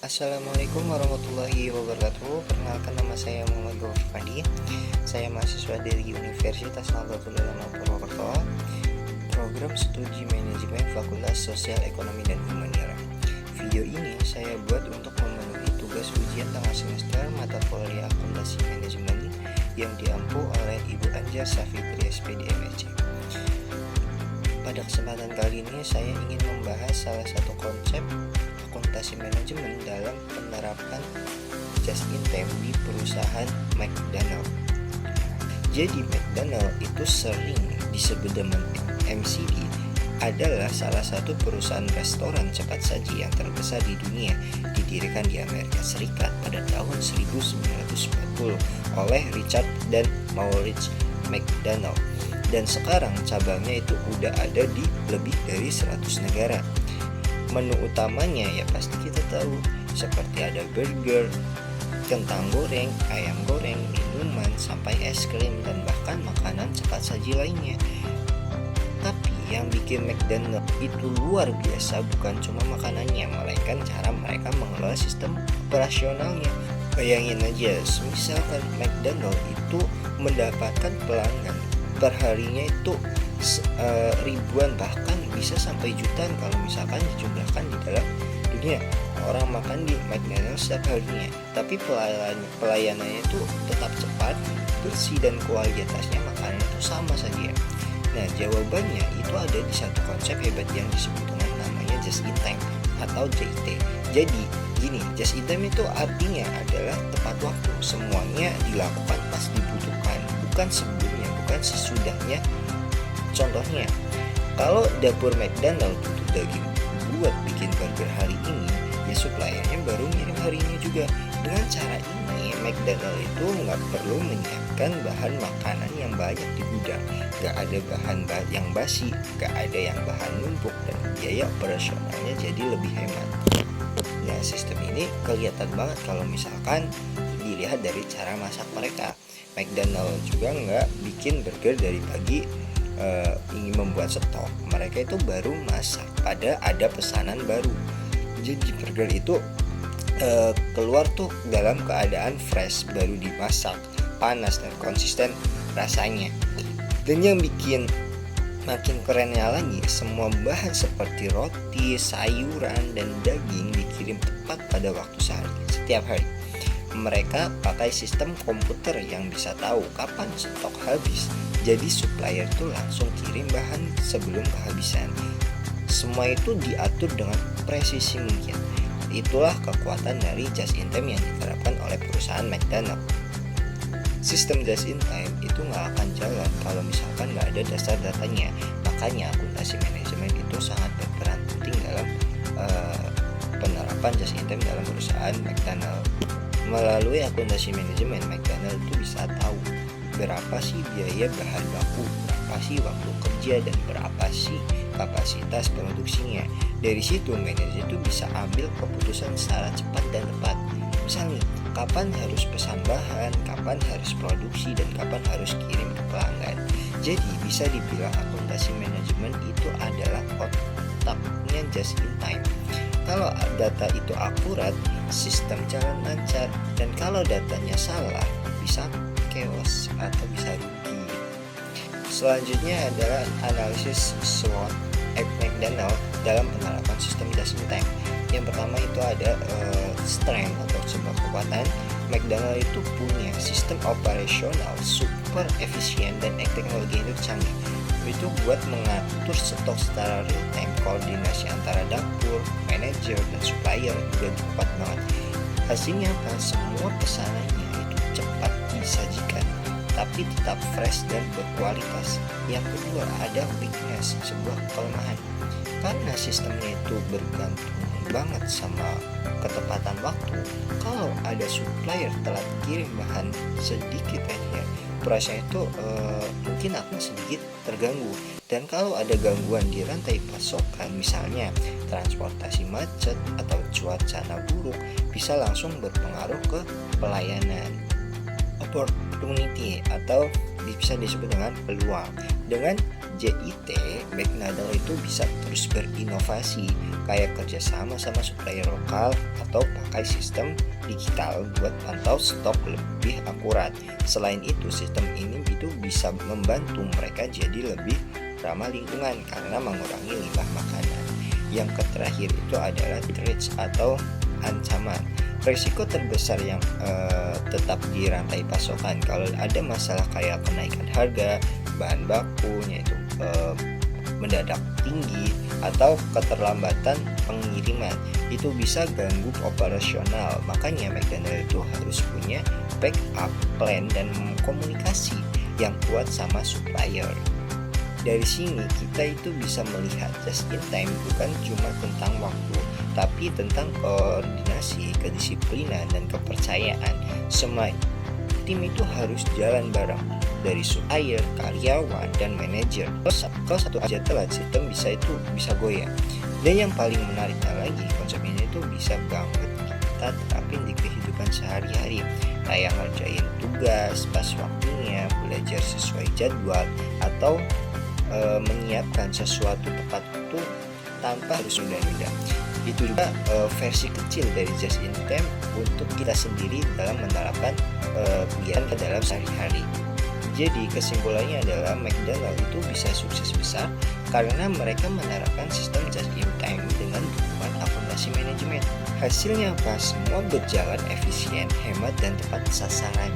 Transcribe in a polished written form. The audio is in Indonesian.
Assalamualaikum warahmatullahi wabarakatuh. Perkenalkan, nama saya Muhammad Rauf Pandi. Saya mahasiswa dari Universitas Nahdlatul Ulama Purwokerto, program studi manajemen Fakultas Sosial Ekonomi dan Humaniora. Video ini saya buat untuk memenuhi tugas ujian tengah semester mata kuliah akuntansi manajemen yang diampu oleh Ibu Anja Safitri SPD MSc. Pada kesempatan kali ini saya ingin membahas salah satu konsep akuntansi manajemen dalam penerapan just in time di perusahaan McDonald. Jadi McDonald itu sering disebut dengan McD, adalah salah satu perusahaan restoran cepat saji yang terbesar di dunia, didirikan di Amerika Serikat pada tahun 1940 oleh Richard dan Maurice McDonald, dan sekarang cabangnya itu udah ada di lebih dari 100 negara. Menu utamanya ya pasti kita tahu, seperti ada burger, kentang goreng, ayam goreng, minuman, sampai es krim, dan bahkan makanan cepat saji lainnya. Tapi yang bikin McDonald itu luar biasa bukan cuma makanannya, melainkan cara mereka mengelola sistem operasionalnya. Bayangin aja, misalkan McDonald itu mendapatkan pelanggan perharinya itu ribuan, bahkan bisa sampai jutaan kalau misalkan dijumlahkan di dalam dunia orang makan di McDonald's setiap harinya. Tapi pelayanannya itu tetap cepat, bersih, dan kualitasnya makanan itu sama saja. Nah, jawabannya itu ada di satu konsep hebat yang disebut dengan namanya just in time atau JIT. Jadi gini, just in time itu artinya adalah tepat waktu, semuanya dilakukan pas dibutuhkan, bukan sebelumnya, bukan sesudahnya. Contohnya, kalau dapur McDonald butuh daging buat bikin burger hari ini, ya suppliernya baru ngirim hari ini juga. Dengan cara ini, McDonald itu nggak perlu menyiapkan bahan makanan yang banyak di gudang, nggak ada bahan yang basi, nggak ada yang bahan numpuk, dan biaya operasionalnya jadi lebih hemat. Nah, sistem ini kelihatan banget kalau misalkan dilihat dari cara masak mereka. McDonald juga nggak bikin burger dari pagi ingin membuat stok, mereka itu baru masak pada ada pesanan baru. Jadi burger itu keluar tuh dalam keadaan fresh, baru dimasak, panas, dan konsisten rasanya. Dan yang bikin makin kerennya lagi, semua bahan seperti roti, sayuran, dan daging dikirim tepat pada waktu setiap hari. Mereka pakai sistem komputer yang bisa tahu kapan stok habis. Jadi supplier itu langsung kirim bahan sebelum kehabisan. Semua itu diatur dengan presisi mungkin. Itulah kekuatan dari just in time yang diterapkan oleh perusahaan McDonald. Sistem just in time itu nggak akan jalan kalau misalkan nggak ada dasar datanya. Makanya akuntansi manajemen itu sangat berperan penting dalam penerapan just in time dalam perusahaan McDonald. Melalui akuntansi manajemen, McDonald itu bisa tahu berapa sih biaya bahan baku, berapa sih waktu kerja, dan berapa sih kapasitas produksinya. Dari situ manajer itu bisa ambil keputusan secara cepat dan tepat. Misalnya, kapan harus pesan bahan, kapan harus produksi, dan kapan harus kirim ke pelanggan. Jadi bisa dibilang akuntansi manajemen itu adalah otaknya just in time. Kalau data itu akurat, sistem jalan lancar, dan kalau datanya salah, bisa chaos atau bisa rugi. Selanjutnya adalah analisis SWOT McDonald dalam penerapan sistem just in time. Yang pertama itu ada strength atau sebuah kekuatan. McDonald itu punya sistem operasional super efisien dan teknologi itu canggih. Itu buat mengatur stok secara real time, koordinasi antara dapur, manajer, dan supplier juga cepat banget. Hasilnya apa? Semua pesanannya itu cepat disajikan, tapi tetap fresh dan berkualitas. Yang kedua ada weakness, sebuah kelemahan. Karena sistemnya itu bergantung banget sama ketepatan waktu. Kalau ada supplier telat kirim bahan sedikit aja, prosesnya itu mungkin akan sedikit terganggu. Dan kalau ada gangguan di rantai pasokan, misalnya transportasi macet atau cuaca buruk, bisa langsung berpengaruh ke pelayanan. Opportunity atau bisa disebut dengan peluang. Dengan JIT, McDonald itu bisa terus berinovasi, kayak kerjasama sama supplier lokal atau pakai sistem digital buat pantau stok lebih akurat. Selain itu, sistem ini itu bisa membantu mereka jadi lebih ramah lingkungan karena mengurangi limbah makanan. Yang terakhir itu adalah threats atau ancaman. Resiko terbesar yang tetap di rantai pasokan kalau ada masalah kayak kenaikan harga bahan baku, yaitu mendadak tinggi atau keterlambatan pengiriman, itu bisa ganggu operasional. Makanya McDonald itu harus punya backup plan dan komunikasi yang kuat sama supplier. Dari sini kita itu bisa melihat just in time bukan cuma tentang waktu, tapi tentang koordinasi, kedisiplinan, dan kepercayaan. Semua tim itu harus jalan bareng, dari supplier, karyawan, dan manajer. Kalau satu aja telat, sistem bisa goyah. Dan yang paling menariknya lagi, konsep ini itu bisa banget kita terapin di kehidupan sehari-hari, kayak ngerjain tugas pas waktunya, belajar sesuai jadwal, atau menyiapkan sesuatu tepat waktu tanpa harus nunda-nunda. Itu juga versi kecil dari just in time untuk kita sendiri dalam menerapkan kegiatan ke dalam sehari-hari. Jadi kesimpulannya adalah McDonald itu bisa sukses besar karena mereka menerapkan sistem just in time dengan dukungan akuntansi manajemen. Hasilnya apa? Semua berjalan efisien, hemat, dan tepat sasaran.